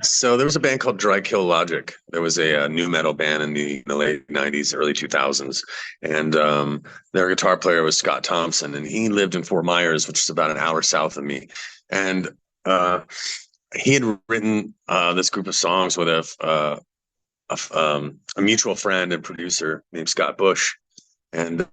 So there was a band called Dry Kill Logic. There was a new metal band in the late 90s, early 2000s. And their guitar player was Scott Thompson, and he lived in Fort Myers, which is about an hour south of me. And he had written this group of songs with a mutual friend and producer named Scott Bush, and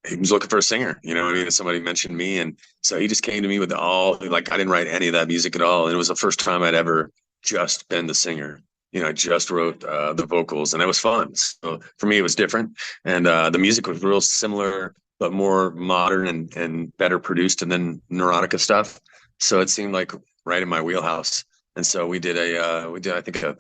he was looking for a singer. You know what I mean? Somebody mentioned me, and so he just came to me with all, like, I didn't write any of that music at all, and it was the first time I'd ever just been the singer. You know, I just wrote the vocals, and that was fun. So for me, it was different, and the music was real similar, but more modern and better produced, and then Neurotica stuff. So it seemed like right in my wheelhouse. And so we did I think a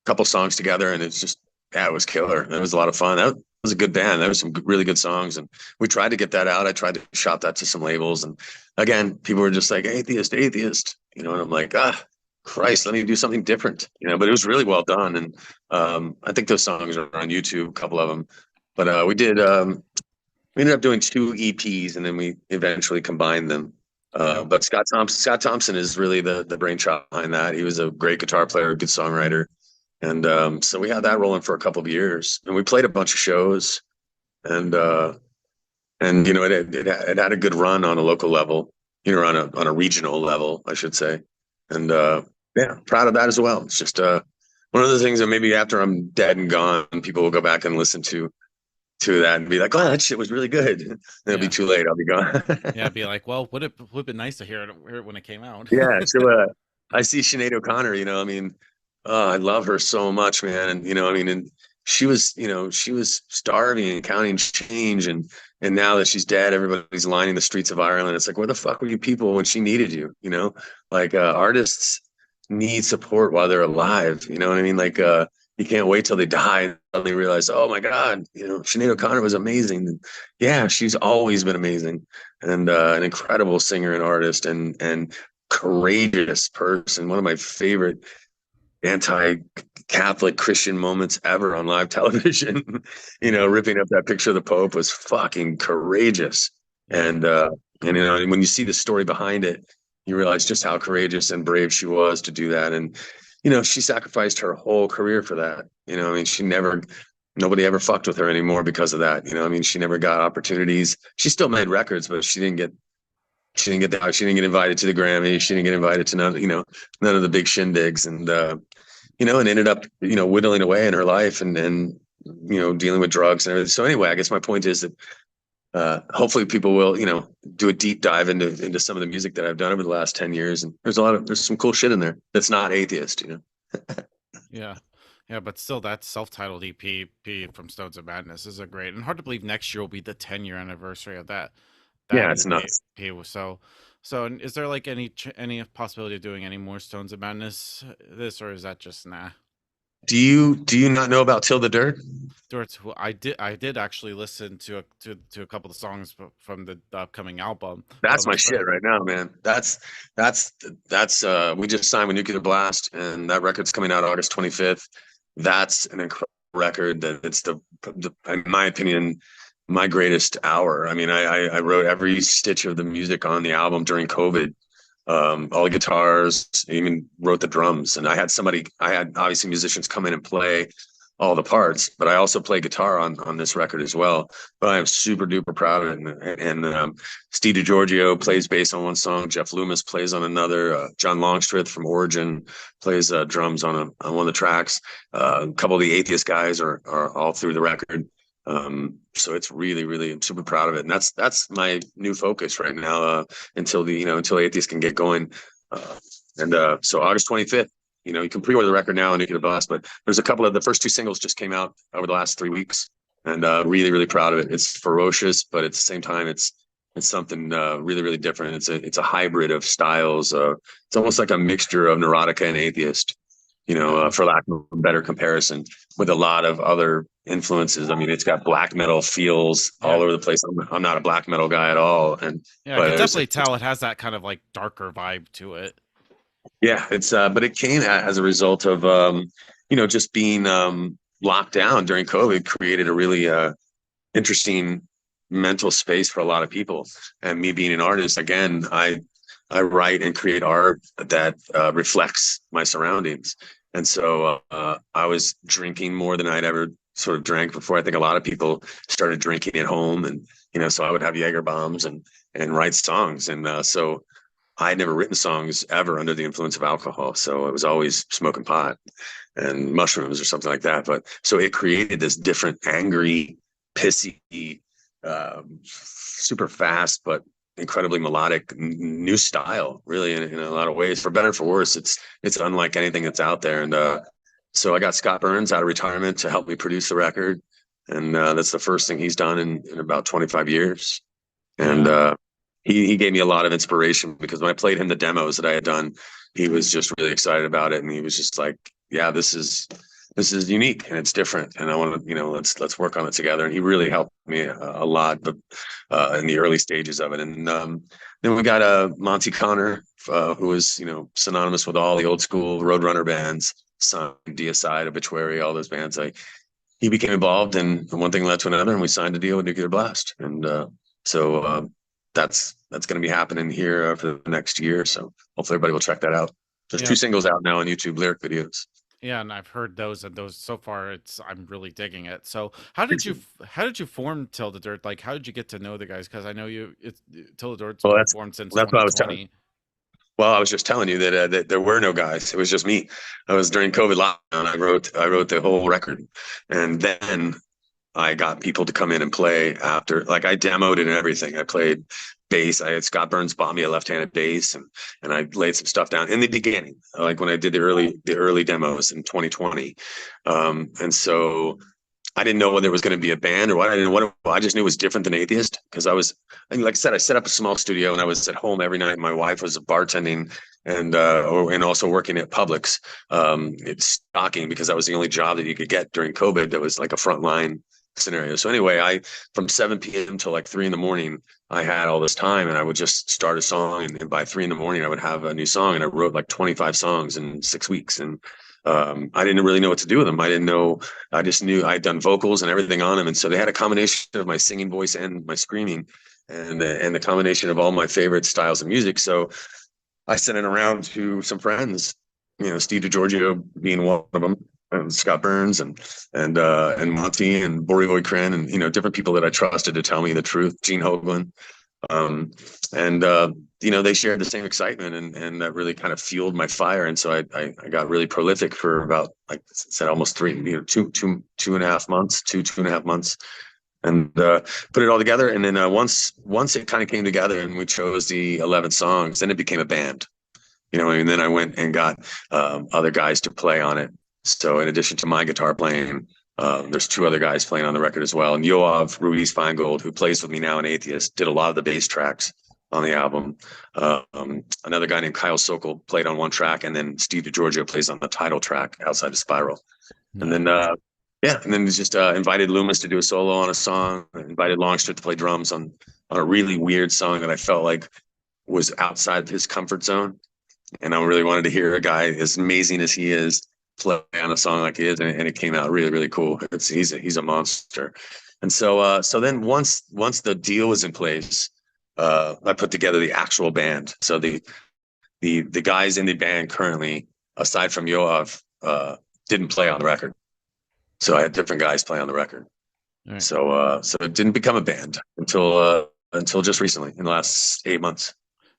couple songs together, and it's just, yeah, it was killer. It was a lot of fun. That was a good band. There was some really good songs, and we tried to get that out. I tried to shop that to some labels, and again, people were just like, atheist, atheist, you know, and I'm like, ah, Christ, let me do something different, you know. But it was really well done, and I think those songs are on YouTube, a couple of them. But we ended up doing two EPs, and then we eventually combined them. Yep. But Scott Thompson is really the brainchild behind that. He was a great guitar player, good songwriter, and so we had that rolling for a couple of years, and we played a bunch of shows, and you know, it had a good run on a local level, you know, on a regional level, I should say, and yeah, proud of that as well. It's just one of the things that maybe after I'm dead and gone, people will go back and listen to that and be like, "Oh, that shit was really good." It'll be Yeah. too late. I'll be gone. Yeah. Be like, well, would have been nice to hear it when it came out. Yeah, so I see Sinead O'Connor, you know, I mean, I love her so much, man. And you know, I mean, and she was, you know, she was starving and counting change, and now that she's dead, everybody's lining the streets of Ireland. It's like, where the fuck were you people when she needed you? You know, like artists need support while they're alive. You know what I mean? Like you can't wait till they die and suddenly realize, oh my God, you know, Sinead O'Connor was amazing. And yeah, she's always been amazing, and an incredible singer and artist, and courageous person. One of my favorite anti-Catholic Christian moments ever on live television. You know, Yeah. ripping up that picture of the Pope was fucking courageous. Yeah. And you know, when you see the story behind it, you realize just how courageous and brave she was to do that. And you know, she sacrificed her whole career for that. You know, I mean, nobody ever fucked with her anymore because of that. You know, I mean, she never got opportunities. She still made records, but she didn't get invited to the Grammy. She didn't get invited to none of the big shindigs, and you know, and ended up, you know, whittling away in her life, and you know, dealing with drugs and everything. So anyway, I guess my point is that hopefully people will, you know, do a deep dive into some of the music that I've done over the last 10 years, and there's some cool shit in there that's not atheist, you know. Yeah. Yeah, but still, that self-titled EP from Stones of Madness is a great, and hard to believe next year will be the 10-year anniversary of that Yeah, it's nuts. EP. So is there like any possibility of doing any more Stones of Madness this, or is that just nah? Do you not know about Till the Dirt? I did actually listen to a couple of songs from the upcoming album, but That's my shit right now, man. That's we just signed with Nuclear Blast, and that record's coming out August 25th. That's an incredible record. That it's in my opinion, my greatest hour. I mean, I wrote every stitch of the music on the album during COVID. All the guitars, even wrote the drums, and I had obviously musicians come in and play all the parts, but I also play guitar on this record as well. But I am super duper proud of it. And Steve DiGiorgio plays bass on one song. Jeff Loomis plays on another. John Longstreth from Origin plays drums on one of the tracks. A couple of the Atheist guys are all through the record. So it's really, really, I'm super proud of it, and that's my new focus right now until Atheist can get going. So August 25th. You know, you can pre-order the record now on Nuclear Blast, but there's a couple of the first two singles just came out over the last 3 weeks, and really, really proud of it. It's ferocious, but at the same time, it's something really, really different. It's a hybrid of styles. It's almost like a mixture of Neurotica and Atheist, you know, Yeah. for lack of a better comparison, with a lot of other influences. I mean, it's got black metal feels all Yeah. over the place. I'm not a black metal guy at all, Yeah, I but could there's definitely tell it has that kind of like darker vibe to it. yeah, it's but it came as a result of you know, just being locked down during COVID created a really interesting mental space for a lot of people. And me being an artist, again, I write and create art that reflects my surroundings. And so I was drinking more than I'd ever sort of drank before. I think a lot of people started drinking at home, and you know, so I would have Jaeger bombs and write songs, and so I had never written songs ever under the influence of alcohol, so I was always smoking pot and mushrooms or something like that. But so it created this different, angry, pissy, super fast, but incredibly melodic new style, really, in a lot of ways. For better or for worse, it's unlike anything that's out there. And so I got Scott Burns out of retirement to help me produce the record, and that's the first thing he's done in about 25 years. And Yeah. he gave me a lot of inspiration because when I played him the demos that I had done, he was just really excited about it, and he was just like, "Yeah, this is unique and it's different, and I want to, let's work on it together." And he really helped me a lot, but in the early stages of it. And then we got Monty Connor, who was synonymous with all the old school Roadrunner bands, Sun, Deicide, Obituary, all those bands. He became involved, and one thing led to another, and we signed a deal with Nuclear Blast. And so that's going to be happening here for the next year. So hopefully everybody will check that out. There's Yeah. 2 singles out now on YouTube, lyric videos. Yeah, and I've heard those, and those so far, I'm really digging it. So, how did you form Till the Dirt? Like, how did you get to know the guys? Because I know it's Till the Dirt's Well, been that's formed since that's what I was telling. 2020. Well, I was just telling you that there were no guys. It was just me. I was during COVID lockdown. I wrote the whole record, and then I got people to come in and play after. Like I demoed it and everything. I played bass. I had Scott Burns bought me a left-handed bass, and I laid some stuff down in the beginning, like when I did the early demos in 2020. And so I didn't know whether it was going to be a band or what. I didn't know what. I just knew it was different than Atheist because like I said, I set up a small studio and I was at home every night. My wife was bartending and also working at Publix. It's stocking because that was the only job that you could get during COVID. That was like a frontline scenario. So anyway, I from 7 p.m. till like 3 in the morning, I had all this time, and I would just start a song, and by 3 in the morning, I would have a new song, and I wrote like 25 songs in 6 weeks, and I didn't really know what to do with them. I didn't know. I just knew I'd done vocals and everything on them, and so they had a combination of my singing voice and my screaming, and the combination of all my favorite styles of music. So I sent it around to some friends, Steve DiGiorgio being one of them, and Scott Burns and Monty and Borivoy Kren, and different people that I trusted to tell me the truth. Gene Hoglan, um, and they shared the same excitement, and that really kind of fueled my fire. And so I got really prolific for about, like I said, almost 2.5 months, 2.5 months, and put it all together. And then once it kind of came together, and we chose the 11 songs, then it became a band. And then I went and got other guys to play on it. So in addition to my guitar playing, there's 2 other guys playing on the record as well. And Yoav Ruiz Feingold, who plays with me now in Atheist, did a lot of the bass tracks on the album. Another guy named Kyle Sokol played on one track, and then Steve DiGiorgio plays on the title track, Outside the Spiral. And then and then just invited Loomis to do a solo on a song, invited Longstreet to play drums on a really weird song that I felt like was outside his comfort zone. And I really wanted to hear a guy as amazing as he is play on a song like he is, and it came out really, really cool. He's a monster. And so then once the deal was in place, I put together the actual band. So the guys in the band currently, aside from Yoav, didn't play on the record. So I had different guys play on the record. Right. So it didn't become a band until just recently, in the last 8 months.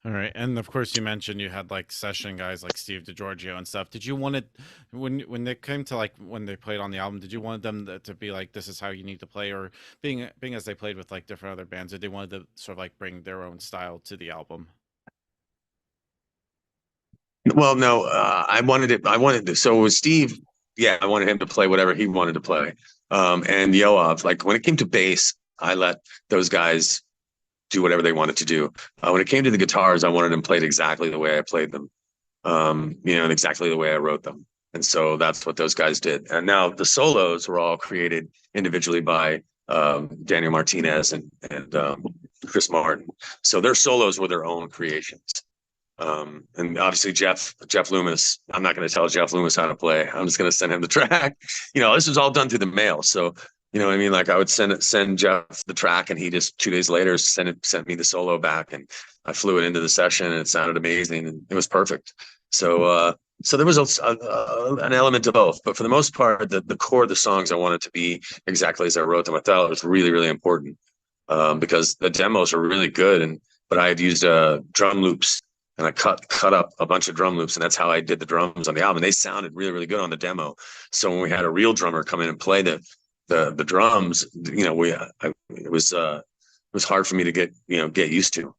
All right, and of course, you mentioned you had like session guys like Steve DiGiorgio and stuff. Did you want it when they came to like when they played on the album? Did you want them to be like, this is how you need to play, or being as they played with like different other bands, did they wanted to sort of like bring their own style to the album? Well, no, I wanted it. So with Steve, yeah, I wanted him to play whatever he wanted to play. And Yoav, like when it came to bass, I let those guys do whatever they wanted to do. When it came to the guitars, I wanted them played exactly the way I played them, and exactly the way I wrote them. And so that's what those guys did. And now the solos were all created individually by Daniel Martinez and Chris Martin. So their solos were their own creations. And obviously Jeff Loomis, I'm not going to tell Jeff Loomis how to play. I'm just going to send him the track. This was all done through the mail. So, what I mean? Like I would send Jeff the track, and he just 2 days later sent me the solo back, and I flew it into the session, and it sounded amazing, and it was perfect. So there was an element of both, but for the most part, the core of the songs I wanted to be exactly as I wrote them. I thought it was really, really important because the demos are really good, but I had used drum loops and I cut up a bunch of drum loops, and that's how I did the drums on the album. And they sounded really really good on the demo. So when we had a real drummer come in and play the drums, it was hard for me to get used to,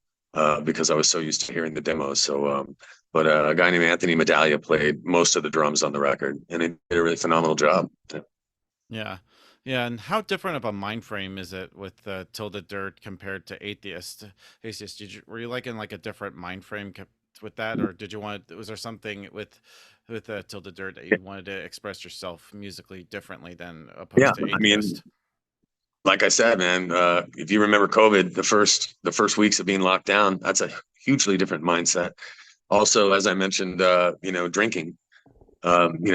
because I was so used to hearing the demos. So but a guy named Anthony Medaglia played most of the drums on the record, and he did a really phenomenal job. Yeah. Yeah, and how different of a mind frame is it with Tilda Dirt compared to Atheist? Atheist, were you like in like a different mind frame with that, or did you want? Was there something with Tilda Dirt that you wanted to express yourself musically differently than Yeah, opposed to I mean, Atheist? like I said, man, if you remember COVID, the first weeks of being locked down, that's a hugely different mindset. Also, as I mentioned, drinking, having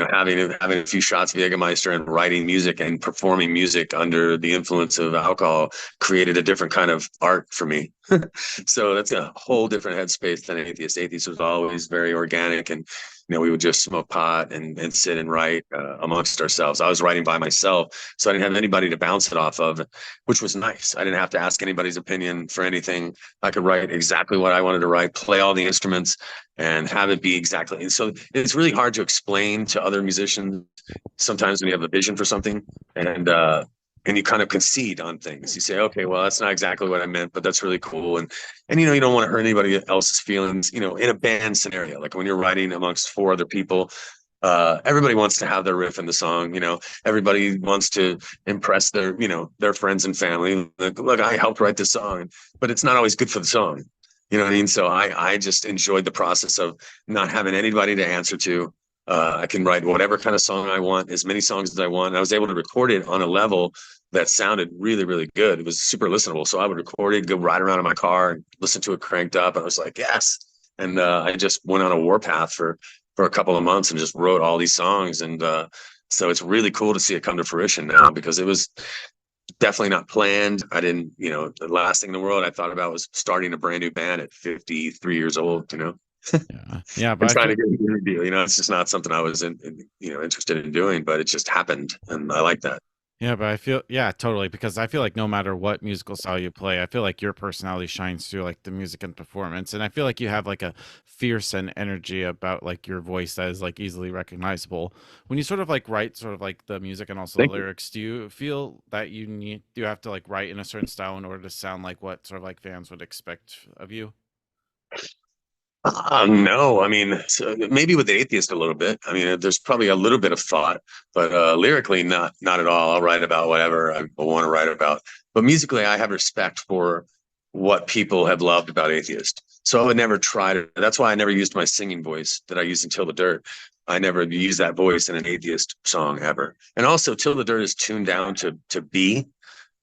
a few shots of Jägermeister and writing music and performing music under the influence of alcohol created a different kind of art for me. So that's a whole different headspace than Atheist. Atheist was always very organic, and we would just smoke pot and sit and write amongst ourselves. I was writing by myself, so I didn't have anybody to bounce it off of, which was nice. I didn't have to ask anybody's opinion for anything. I could write exactly what I wanted to write, play all the instruments, and have it be exactly. And so it's really hard to explain to other musicians sometimes when you have a vision for something, and you kind of concede on things. You say, okay, well, that's not exactly what I meant, but that's really cool. And you don't want to hurt anybody else's feelings, in a band scenario, like when you're writing amongst four other people. Everybody wants to have their riff in the song. Everybody wants to impress their friends and family. Like, look, I helped write this song, but it's not always good for the song. You know what I mean? So I just enjoyed the process of not having anybody to answer to. I can write whatever kind of song I want, as many songs as I want. And I was able to record it on a level that sounded really, really good. It was super listenable. So I would record it, go ride around in my car, and listen to it cranked up. And I was like, yes. And I just went on a warpath for a couple of months and just wrote all these songs. And so it's really cool to see it come to fruition now, because it was definitely not planned. I didn't, the last thing in the world I thought about was starting a brand new band at 53 years old, Yeah, yeah, and but I trying feel to get a new deal. It's just not something I was interested in doing, but it just happened. And I like that. Yeah, but I feel yeah, totally, because I feel like no matter what musical style you play, I feel like your personality shines through like the music and performance. And I feel like you have like a fierce and energy about like your voice that is like easily recognizable. When you sort of like write sort of like the music and also the Thank you. lyrics, do you feel that do you have to like write in a certain style in order to sound like what sort of like fans would expect of you? No, I mean, so maybe with the Atheist a little bit. I mean, there's probably a little bit of thought, but lyrically, not at all. I'll write about whatever I want to write about. But musically, I have respect for what people have loved about Atheist. So I would never try to. That's why I never used my singing voice that I used in Till the Dirt. I never used that voice in an Atheist song ever. And also, Till the Dirt is tuned down to B,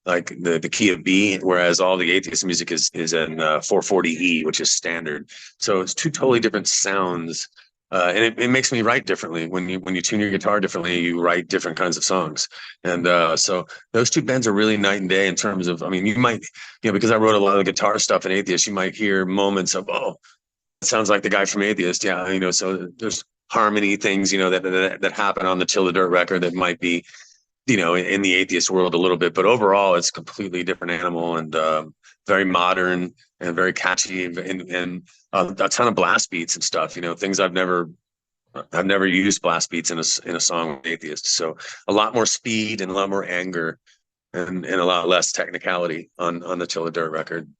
like the key of B, whereas all the Atheist music is in 440E, which is standard. So it's two totally different sounds, and it makes me write differently. When you tune your guitar differently, you write different kinds of songs, and so those two bands are really night and day in terms of. I mean, you might, because I wrote a lot of the guitar stuff in Atheist, you might hear moments of, oh, it sounds like the guy from Atheist, yeah, So there's harmony things, that happen on the Till the Dirt record that might be in the Atheist world a little bit, but overall it's a completely different animal, and very modern and very catchy, and a ton of blast beats and stuff, things I've never used blast beats in a song with Atheist. So a lot more speed and a lot more anger, and a lot less technicality on the Till the Dirt record.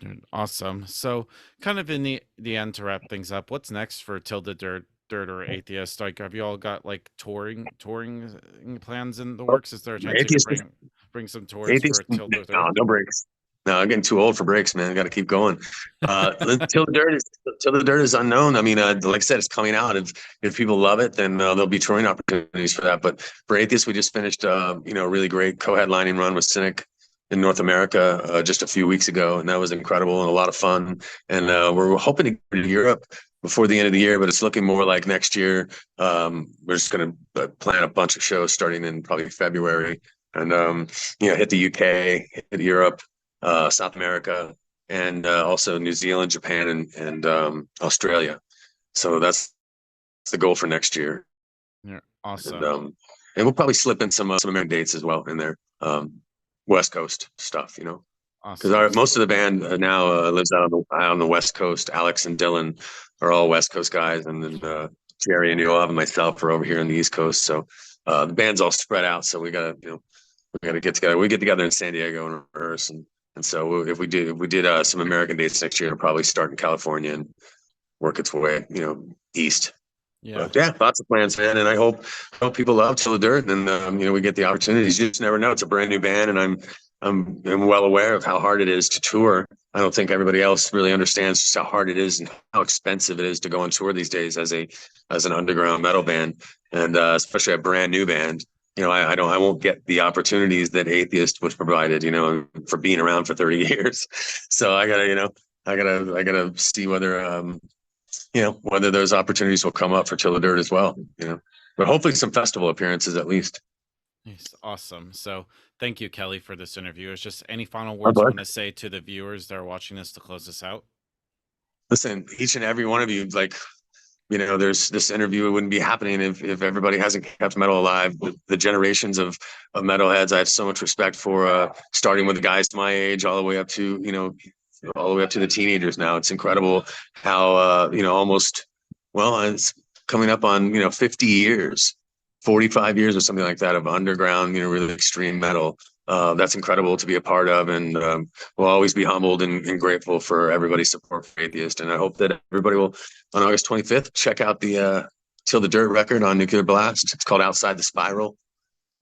Dude, awesome. So, kind of in the end to wrap things up, what's next for Tilda Dirt or Atheist? Like, have you all got like touring plans in the Oh, works? Is there a chance you could atheist bring some tours for Atheist, Tilda no, Dirt? no breaks. No, I'm getting too old for breaks, man. Got to keep going. Till the dirt is till the dirt is unknown. I mean, like I said, it's coming out. If people love it, then there'll be touring opportunities for that. But for Atheist, we just finished, a really great co-headlining run with Cynic in North America just a few weeks ago, and that was incredible and a lot of fun. And we're hoping to go to Europe before the end of the year, but it's looking more like next year. We're just going to plan a bunch of shows starting in probably February, and hit the UK, hit Europe, South America, and also New Zealand, Japan, and Australia. So that's the goal for next year, Yeah, and awesome. and we'll probably slip in some American dates as well in there, West Coast stuff. because Awesome. our most of the band now lives out on the West Coast. Alex and Dylan are all West Coast guys, and then Jerry and Yoav and myself are over here on the East Coast. So the band's all spread out. So we gotta we gotta get together. We get together in San Diego and rehearse, and so if we did some American dates next year, it'll probably start in California and work its way east. Yeah. But yeah, lots of plans, man, and I hope people love Till the Dirt, and we get the opportunities. You just never know. It's a brand new band, and I'm well aware of how hard it is to tour. I don't think everybody else really understands just how hard it is and how expensive it is to go on tour these days as an underground metal band, and especially a brand new band. I won't get the opportunities that Atheist was provided, for being around for 30 years. So I gotta see whether those opportunities will come up for Till the Dirt as well. But hopefully some festival appearances at least. Nice. Awesome. So thank you, Kelly, for this interview. Is just any final My words you bud. want to say to the viewers that are watching this to close this out? Listen, each and every one of you, there's this interview wouldn't be happening if everybody hasn't kept metal alive. The generations of metalheads, I have so much respect for, starting with the guys my age all the way up to, all the way up to the teenagers now. It's incredible how, almost, well, it's coming up on, 50 years, 45 years or something like that of underground, really extreme metal. That's incredible to be a part of, and we'll always be humbled and grateful for everybody's support for Atheist. And I hope that everybody will, on August 25th, check out the Till the Dirt record on Nuclear Blast. It's called Outside the Spiral,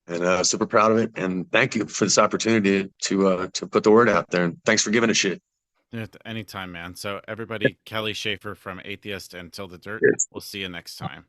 and super proud of it. And thank you for this opportunity to put the word out there. And thanks for giving a shit. Yeah, anytime, man. So everybody, Kelly Shaefer from Atheist and Till the Dirt. Cheers. We'll see you next time.